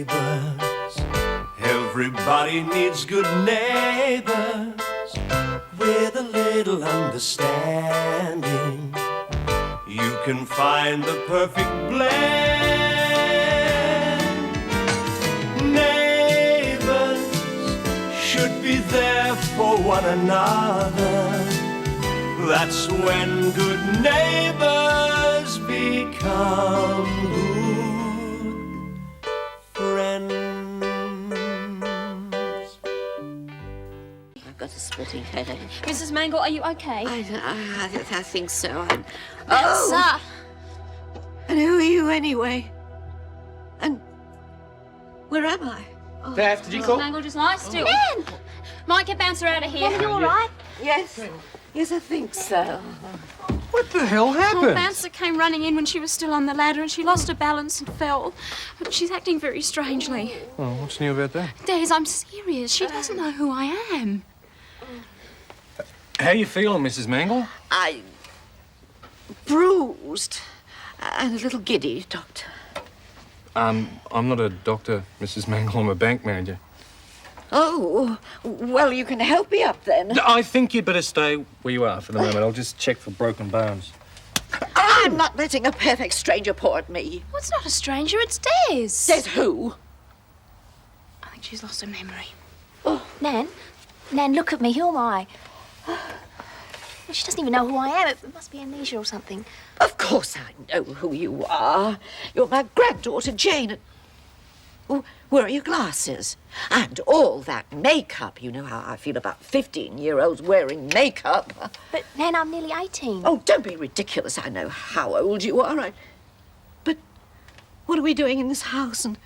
neighbours. Everybody needs good neighbours with a little understanding. You can find the perfect blend. Neighbours should be there for one another. That's when good neighbours become good friends. I've got a splitting headache. Mrs. Mangel, are you okay? I think so. Sir! And who are you anyway? And where am I? Daph, did you call? Mangel, just lie still. Men! Might get Bouncer out of here. Are you all right? Yes. Yes, I think so. What the hell happened? Bouncer came running in when she was still on the ladder and she lost her balance and fell. She's acting very strangely. Oh, what's new about that? Des, I'm serious. She doesn't know who I am. How you feeling, Mrs. Mangel? Bruised and a little giddy, Doctor. I'm not a doctor, Mrs. Mangel. I'm a bank manager. Oh, well, you can help me up then. I think you'd better stay where you are for the moment. I'll just check for broken bones. I'm not letting a perfect stranger paw at me. Well, it's not a stranger, it's Des. Says who? I think she's lost her memory. Oh. Nan, look at me. Who am I? She doesn't even know who I am. It must be amnesia or something. Of course I know who you are. You're my granddaughter, Jane. Oh, where are your glasses? And all that makeup. You know how I feel about 15-year-olds wearing makeup. But, Nan, I'm nearly 18. Oh, don't be ridiculous. I know how old you are. But what are we doing in this house? And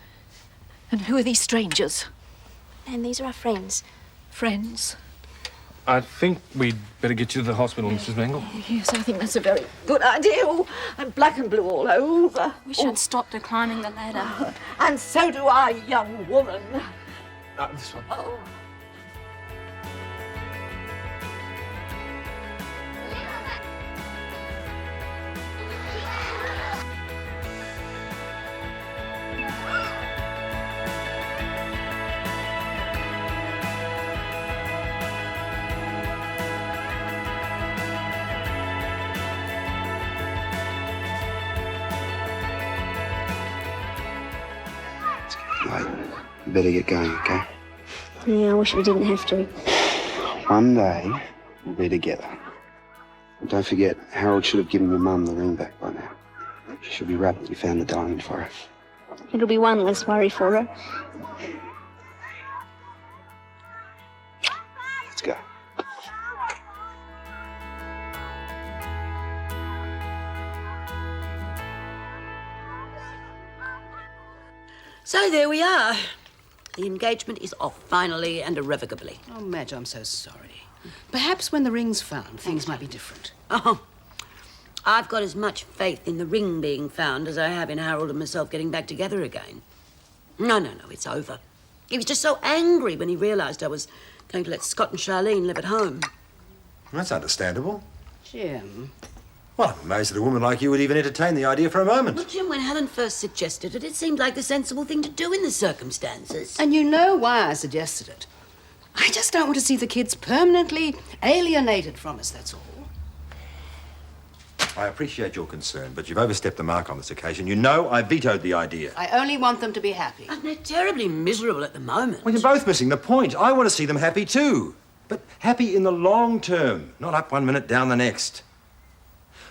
who are these strangers? Nan, these are our friends. Friends? I think we'd better get you to the hospital, Mrs. Mangel. Yes, I think that's a very good idea. Oh, I'm black and blue all over. Wish I'd stopped her climbing the ladder. And so do I, young woman. This one. Oh. Right, you better get going, okay? Yeah, I wish we didn't have to. One day, we'll be together. And don't forget, Harold should have given your mum the ring back by now. She should be rapt that you found the diamond for her. It'll be one less worry for her. Let's go. So there we are. The engagement is off, finally and irrevocably. Oh, Madge, I'm so sorry. Perhaps when the ring's found, things might be different. Oh, I've got as much faith in the ring being found as I have in Harold and myself getting back together again. No, it's over. He was just so angry when he realised I was going to let Scott and Charlene live at home. That's understandable. Jim. Well, I'm amazed that a woman like you would even entertain the idea for a moment. Well, Jim, when Helen first suggested it, it seemed like the sensible thing to do in the circumstances. And you know why I suggested it. I just don't want to see the kids permanently alienated from us, that's all. I appreciate your concern, but you've overstepped the mark on this occasion. You know I vetoed the idea. I only want them to be happy. And they're terribly miserable at the moment. Well, you're both missing the point. I want to see them happy too. But happy in the long term, not up one minute, down the next.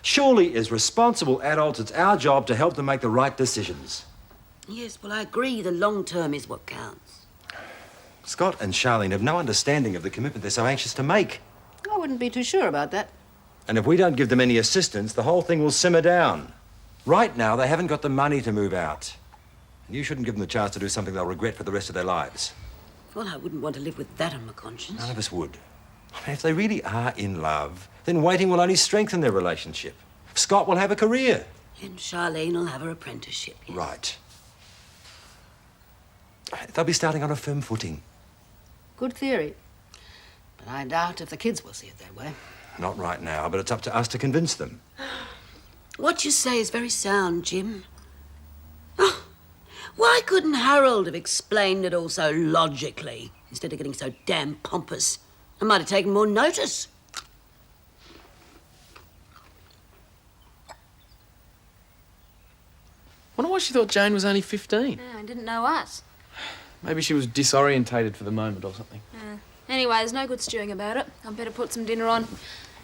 Surely, as responsible adults, it's our job to help them make the right decisions. Yes, well, I agree. The long term is what counts. Scott and Charlene have no understanding of the commitment they're so anxious to make. I wouldn't be too sure about that. And if we don't give them any assistance, the whole thing will simmer down. Right now, they haven't got the money to move out. And you shouldn't give them the chance to do something they'll regret for the rest of their lives. Well, I wouldn't want to live with that on my conscience. None of us would. I mean, if they really are in love, then waiting will only strengthen their relationship. Scott will have a career. And Charlene will have her apprenticeship, yes. Right. They'll be starting on a firm footing. Good theory. But I doubt if the kids will see it that way. Not right now, but it's up to us to convince them. What you say is very sound, Jim. Oh, Why couldn't Harold have explained it all so logically instead of getting so damn pompous? I might have taken more notice. Wonder why she thought Jane was only 15. Yeah, I didn't know us. Maybe she was disorientated for the moment or something. Anyway, there's no good stewing about it. I'd better put some dinner on.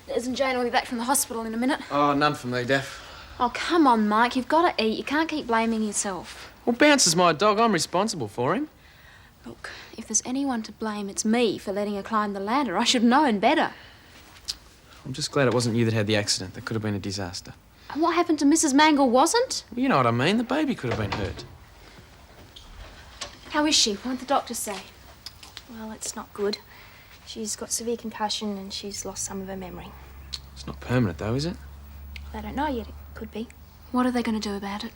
Liz and Jane will be back from the hospital in a minute. Oh, none from me, Daph. Oh, come on, Mike. You've got to eat. You can't keep blaming yourself. Well, Bounce is my dog. I'm responsible for him. Look, if there's anyone to blame, it's me for letting her climb the ladder. I should have known better. I'm just glad it wasn't you that had the accident. That could have been a disaster. And what happened to Mrs. Mangel wasn't? You know what I mean. The baby could have been hurt. How is she? What did the doctor say? Well, it's not good. She's got severe concussion and she's lost some of her memory. It's not permanent, though, is it? They don't know yet. It could be. What are they going to do about it?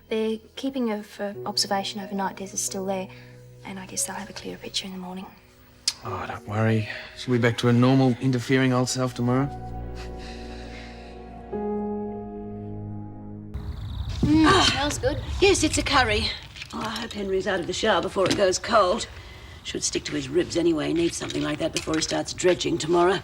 They're keeping her for observation overnight. Des is still there. And I guess they'll have a clearer picture in the morning. Oh, don't worry. She'll be back to her normal, interfering old self tomorrow. Smells good. Yes, it's a curry. Oh, I hope Henry's out of the shower before it goes cold. Should stick to his ribs anyway. He needs something like that before he starts dredging tomorrow.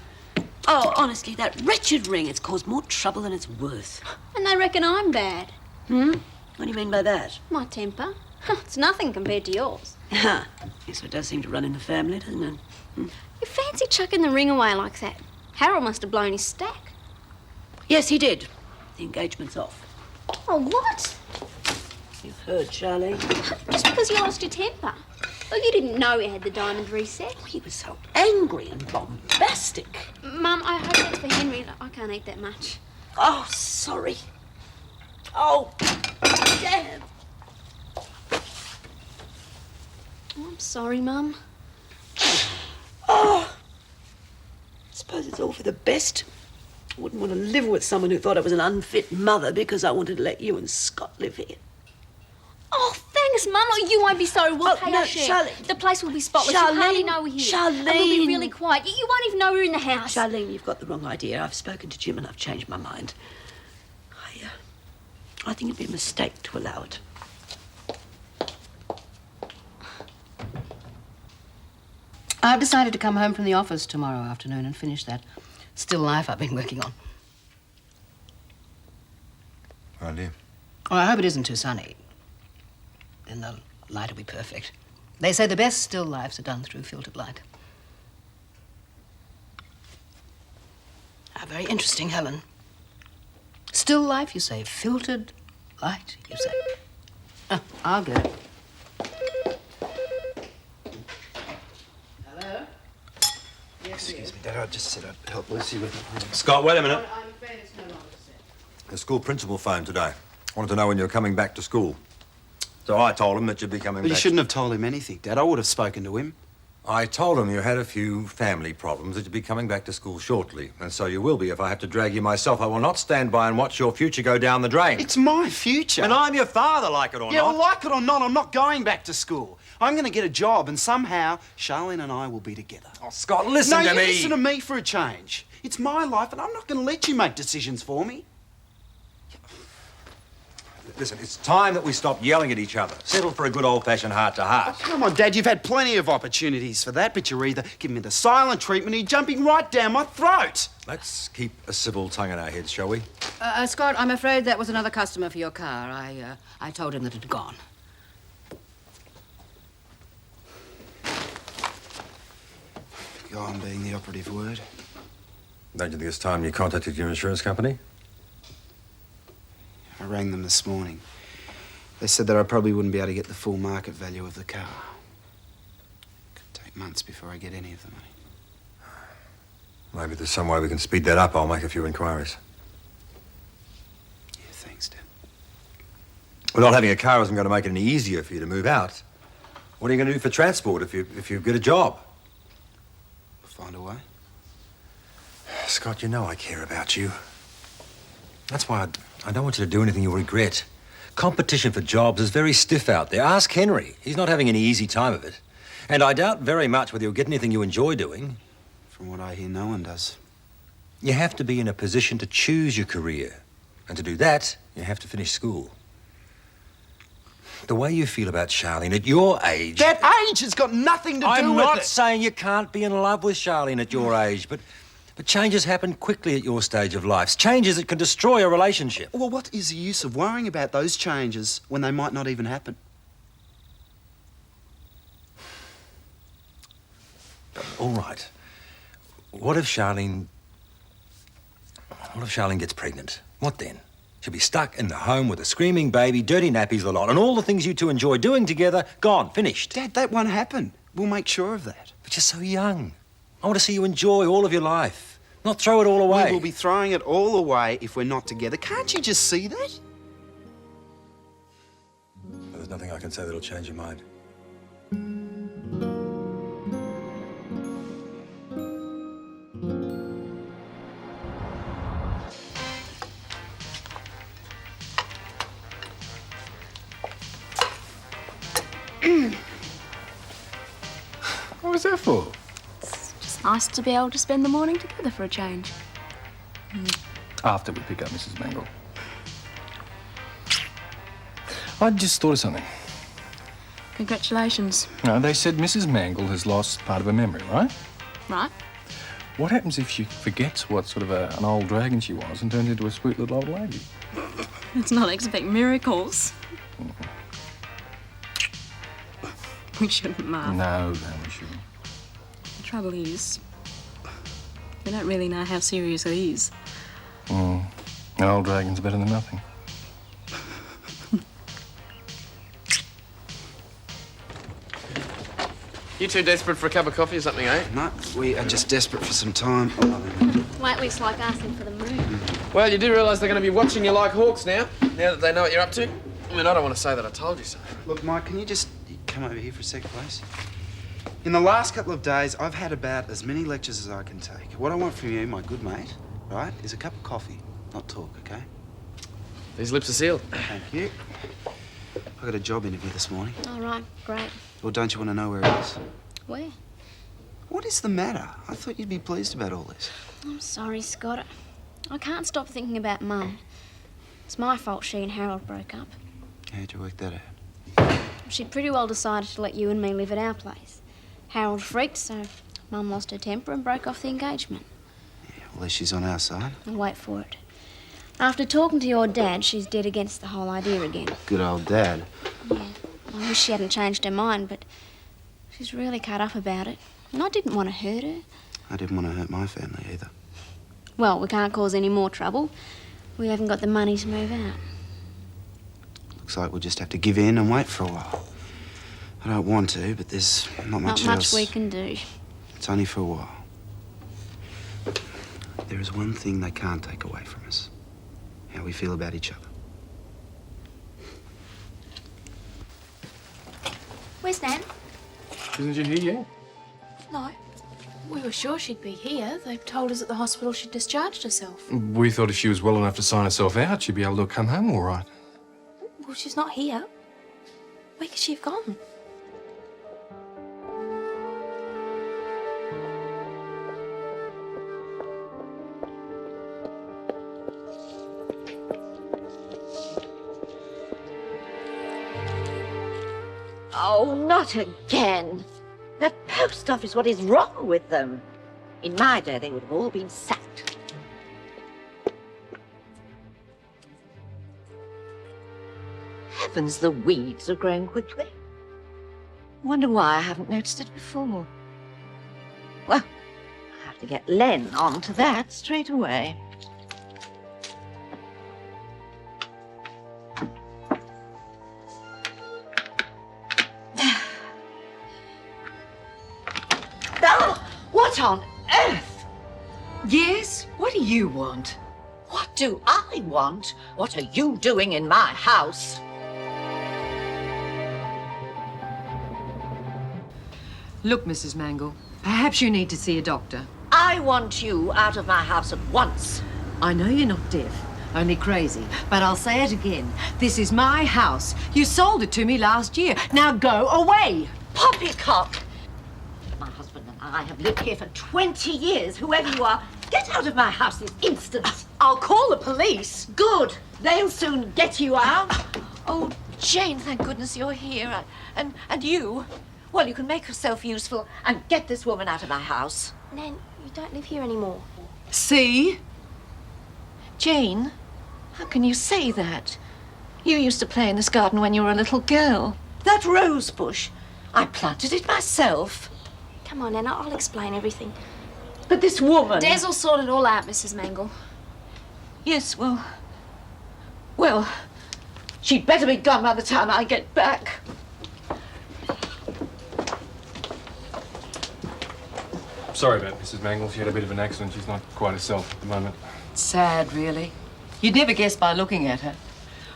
Oh, honestly, that wretched ring, it's caused more trouble than it's worth. And they reckon I'm bad. What do you mean by that? My temper. It's nothing compared to yours. Yes, it does seem to run in the family, doesn't it? You fancy chucking the ring away like that? Harold must have blown his stack. Yes, he did. The engagement's off. Oh, what? You've heard, Charlie. Just because you lost your temper. Well, you didn't know he had the diamond reset. He was so angry and bombastic. Mum, I hope that's for Henry. I can't eat that much. Oh, sorry. Oh, damn. Oh, I'm sorry, Mum. Oh, I suppose it's all for the best. I wouldn't want to live with someone who thought I was an unfit mother because I wanted to let you and Scott live here. Oh, thanks, Mum. Oh, you won't be sorry. We'll pay no, our share. Charlene. The place will be spotless. Charlene. You'll hardly know we're here. Charlene. And we'll be really quiet. You won't even know we're in the house. Charlene, you've got the wrong idea. I've spoken to Jim and I've changed my mind. I think it'd be a mistake to allow it. I've decided to come home from the office tomorrow afternoon and finish that still life I've been working on. Oh, dear. Oh, I hope it isn't too sunny. Then the light will be perfect. They say the best still lifes are done through filtered light. Ah, very interesting, Helen. Still life, you say. Filtered light, you say. Oh, I'll get it. Hello? Yes, Excuse me, Dad. I just said I'd help Lucy with it. Scott, wait a minute. I'm afraid it's no longer set. The school principal phoned today. Wanted to know when you were coming back to school. So I told him that you'd be coming But back. you shouldn't have told him anything, Dad. I would have spoken to him. I told him you had a few family problems, that you'd be coming back to school shortly. And so you will be if I have to drag you myself. I will not stand by and watch your future go down the drain. It's my future. And I'm your father, like it or Yeah, not. well, like it or not, I'm not going back to school. I'm going to get a job, and somehow Charlene and I will be together. Oh, Scott, listen no, to you me. listen to me for a change. It's my life, and I'm not going to let you make decisions for me. Listen, it's time that we stop yelling at each other. Settle for a good old-fashioned heart-to-heart. Come on, Dad, you've had plenty of opportunities for that, but you're either giving me the silent treatment or you're jumping right down my throat. Let's keep a civil tongue in our heads, shall we? Scott, I'm afraid that was another customer for your car. I told him that it had gone. Gone being the operative word. Don't you think it's time you contacted your insurance company? I rang them this morning. They said that I probably wouldn't be able to get the full market value of the car. Could take months before I get any of the money. Maybe there's some way we can speed that up. I'll make a few inquiries. Yeah, thanks, Dad. Well, not having a car isn't going to make it any easier for you to move out. What are you going to do for transport if you get a job? We'll find a way. Scott, you know I care about you. That's why I don't want you to do anything you'll regret. Competition for jobs is very stiff out there. Ask Henry. He's not having any easy time of it. And I doubt very much whether you'll get anything you enjoy doing. From what I hear, no one does. You have to be in a position to choose your career. And to do that, you have to finish school. The way you feel about Charlene at your age... That age has got nothing to do with it. I'm not saying you can't be in love with Charlene at your age, but changes happen quickly at your stage of life. Changes that can destroy a relationship. Well, what is the use of worrying about those changes when they might not even happen? All right. What if Charlene gets pregnant? What then? She'll be stuck in the home with a screaming baby, dirty nappies, the lot, and all the things you two enjoy doing together, gone, finished. Dad, that won't happen. We'll make sure of that. But you're so young. I want to see you enjoy all of your life, not throw it all away. We will be throwing it all away if we're not together. Can't you just see that? There's nothing I can say that'll change your mind. What was that for? It's just nice to be able to spend the morning together for a change. After we pick up Mrs. Mangel. I just thought of something. Congratulations. No, they said Mrs. Mangel has lost part of her memory, right? Right? What happens if she forgets what sort of an old dragon she was and turns into a sweet little old lady? Let's not expect miracles. We shouldn't laugh. No, we shouldn't. The trouble is, we don't really know how serious it is. An old dragon's better than nothing. You two desperate for a cup of coffee or something, eh? No, we are just desperate for some time. Wait, looks like asking for the moon. Well, you do realise they're going to be watching you like hawks now that they know what you're up to? I mean, I don't want to say that I told you so. Look, Mike, can you just come over here for a second, please? In the last couple of days, I've had about as many lectures as I can take. What I want from you, my good mate, right, is a cup of coffee, not talk, okay? These lips are sealed. Thank you. I got a job interview this morning. All right, great. Well, don't you want to know where it is? Where? What is the matter? I thought you'd be pleased about all this. I'm sorry, Scott. I can't stop thinking about Mum. It's my fault she and Harold broke up. How'd you work that out? She'd pretty well decided to let you and me live at our place. Harold freaked, so Mum lost her temper and broke off the engagement. Yeah, well, at least she's on our side. And wait for it. After talking to your dad, she's dead against the whole idea again. Good old Dad. Yeah, I wish she hadn't changed her mind, but she's really cut up about it. And I didn't want to hurt her. I didn't want to hurt my family either. Well, we can't cause any more trouble. We haven't got the money to move out. Looks like we'll just have to give in and wait for a while. I don't want to, but there's not much else. Not much we can do. It's only for a while. There is one thing they can't take away from us. How we feel about each other. Where's Nan? Isn't she here yet? No. We were sure she'd be here. They told us at the hospital she'd discharged herself. We thought if she was well enough to sign herself out, she'd be able to come home all right. Well, she's not here. Where could she have gone? Oh, not again. The post office, what is wrong with them? In my day, they would have all been sacked. Heavens, the weeds are growing quickly. Wonder why I haven't noticed it before. Well, I have to get Len on to that straight away. What on earth? Yes? What do you want? What do I want? What are you doing in my house? Look, Mrs. Mangel, perhaps you need to see a doctor. I want you out of my house at once. I know you're not deaf, only crazy, but I'll say it again. This is my house. You sold it to me last year. Now go away. Poppycock! My husband and I have lived here for 20 years. Whoever you are, get out of my house this instant. I'll call the police. Good. They'll soon get you out. Oh, Jane, thank goodness you're here. And you? Well, you can make yourself useful and get this woman out of my house. Nan, you don't live here anymore. See? Jane, how can you say that? You used to play in this garden when you were a little girl. That rose bush, I planted it myself. Come on, Nan, I'll explain everything. But this woman... Des will sort it all out, Mrs. Mangel. Yes, well, she'd better be gone by the time I get back. Sorry about Mrs. Mangel. She had a bit of an accident. She's not quite herself at the moment. Sad, really. You'd never guess by looking at her.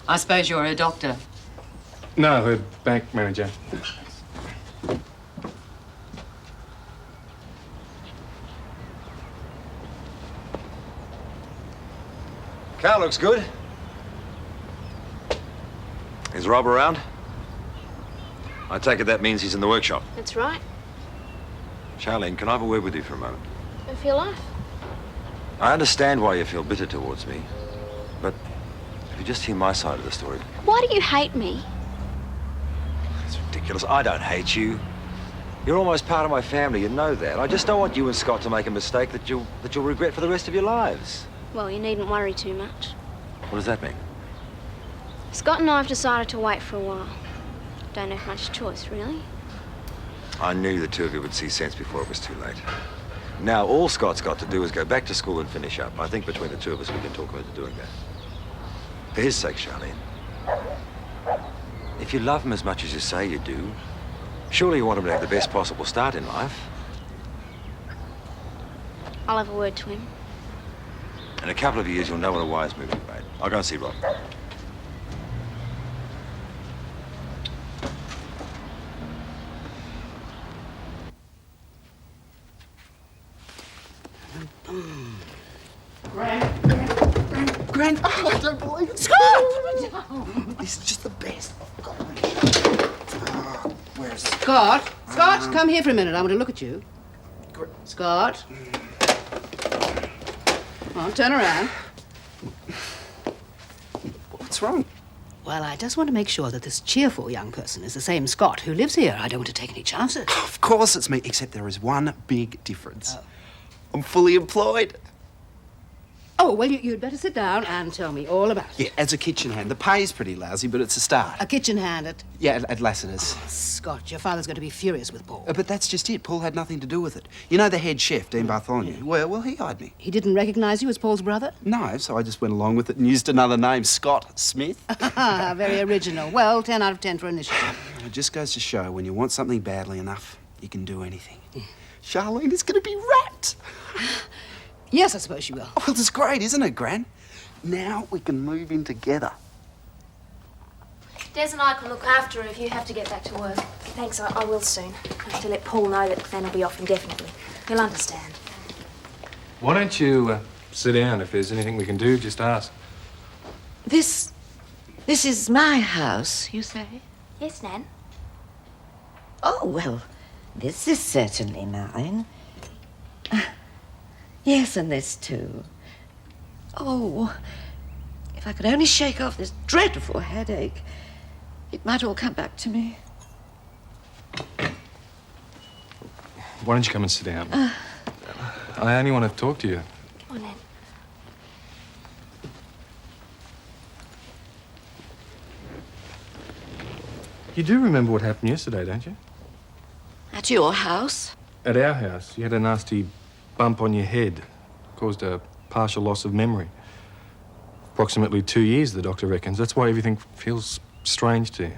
I suppose you're a doctor. No, her bank manager. Car looks good. Is Rob around? I take it that means he's in the workshop. That's right. Charlene, can I have a word with you for a moment? Of your life. I understand why you feel bitter towards me, but if you just hear my side of the story... Why do you hate me? It's ridiculous. I don't hate you. You're almost part of my family, you know that. I just don't want you and Scott to make a mistake that you'll regret for the rest of your lives. Well, you needn't worry too much. What does that mean? Scott and I have decided to wait for a while. Don't have much choice, really. I knew the two of you would see sense before it was too late. Now, all Scott's got to do is go back to school and finish up. I think between the two of us, we can talk him into doing that. For his sake, Charlene. If you love him as much as you say you do, surely you want him to have the best possible start in life. I'll have a word to him. In a couple of years, you'll know what a wise move you've made. I'll go and see Rob. Gran, oh, I don't believe it. Scott! This is just the best. Where's Scott? Scott, come here for a minute. I want to look at you. Scott? Come on, turn around. What's wrong? Well, I just want to make sure that this cheerful young person is the same Scott who lives here. I don't want to take any chances. Of course it's me, except there is one big difference. I'm fully employed. Oh, well, you'd better sit down and tell me all about it. Yeah, as a kitchen hand. The pay's pretty lousy, but it's a start. A kitchen hand at... Yeah, at Lassiter's. Scott, your father's going to be furious with Paul. But that's just it. Paul had nothing to do with it. You know the head chef, Dean Bartholomew? Well, he hired me. He didn't recognise you as Paul's brother? No, so I just went along with it and used another name, Scott Smith. Very original. Well, 10 out of 10 for initiative. It just goes to show when you want something badly enough, you can do anything. Charlene is going to be wrapped. Yes, I suppose you will. Well, it's great, isn't it, Gran? Now we can move in together. Des and I can look after her if you have to get back to work. Thanks, I will soon. I have to let Paul know that Glenn will be off indefinitely. He'll understand. Why don't you sit down? If there's anything we can do, just ask. This is my house, you say? Yes, Nan. Oh, well, this is certainly mine. Yes, and this too. Oh, if I could only shake off this dreadful headache, it might all come back to me. Why don't you come and sit down? I only want to talk to you. Come on, Nan. You do remember what happened yesterday, don't you? At your house? At our house, you had a nasty bump on your head. Caused a partial loss of memory. Approximately 2 years, the doctor reckons. That's why everything feels strange to you.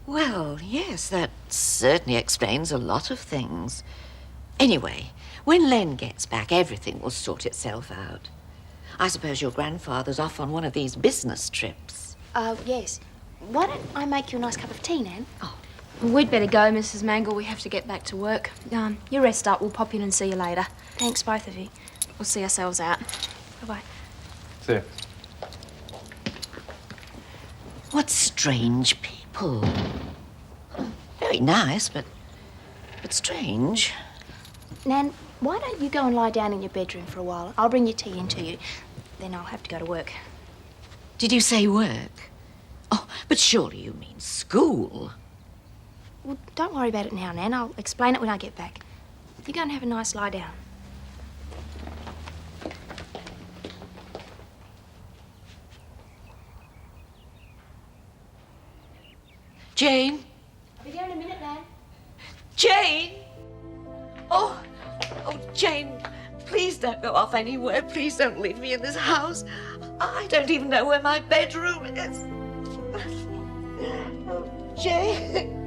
Well, yes, that certainly explains a lot of things. Anyway, when Len gets back, everything will sort itself out. I suppose your grandfather's off on one of these business trips. Yes. Why don't I make you a nice cup of tea, Nan? Well, we'd better go, Mrs. Mangel. We have to get back to work. You rest up. We'll pop in and see you later. Thanks, both of you. We'll see ourselves out. Bye-bye. See ya. What strange people. Very nice, but strange. Nan, why don't you go and lie down in your bedroom for a while? I'll bring your tea in to you. Then I'll have to go to work. Did you say work? Oh, but surely you mean school. Well, don't worry about it now, Nan. I'll explain it when I get back. You go and have a nice lie down. Jane? I'll be there in a minute, Nan. Jane! Oh, Jane, please don't go off anywhere. Please don't leave me in this house. I don't even know where my bedroom is. Oh, Jane.